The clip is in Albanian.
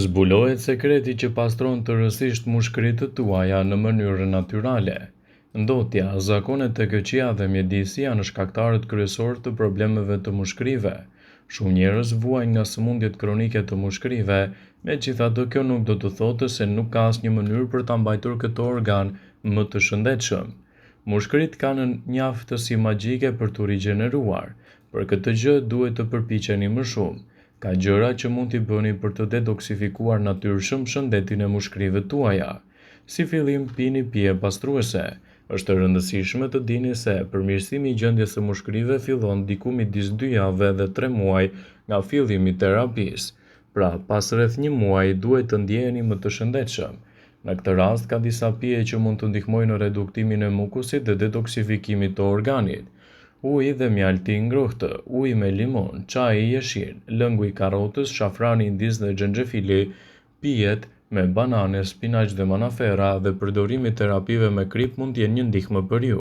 Zbulohet sekreti që pastron tërësisht mushkëritë të tuaja në mënyrë natyrale. Ndotja, zakonet e këqija dhe mjedisi janë shkaktarët kryesorë të problemeve të mushkërive. Shumë njerëz vuajnë nga sëmundjet kronike të mushkërive, megjithatë kjo nuk do të thotë se nuk ka asnjë mënyrë për ta mbajtur këtë organ më të shëndetshëm. Mushkëritë kanë një aftësi magjike për t'u rigjeneruar. Për këtë gjë duhet të përpiqeni më shumë. Ka gjëra që mund t'i bëni për të detoksifikuar natyrshëm shëndetin e mushkërive tuaja. Si fillim, pini pije pastruese. Është e rëndësishme të dini se përmirësimi i gjendjes së mushkërive fillon diku midis 2 javë dhe 3 muaj nga fillimi i terapisë. Pra, pas rreth 1 muaji duhet të ndjeheni më të shëndetshëm. Në këtë rast ka disa pije që mund të ndihmojnë në reduktimin e mukusit dhe detoksifikimit të organit. Uji dhe mjalti i ngrohtë, uji me limon, çaji i jeshil, lëngu i karrotës, shafrani indiz dhe xhenxhefili, pijet me banane, spinaq dhe manafera dhe përdorimi i terapive me krip mund të jenë një ndihmë për ju.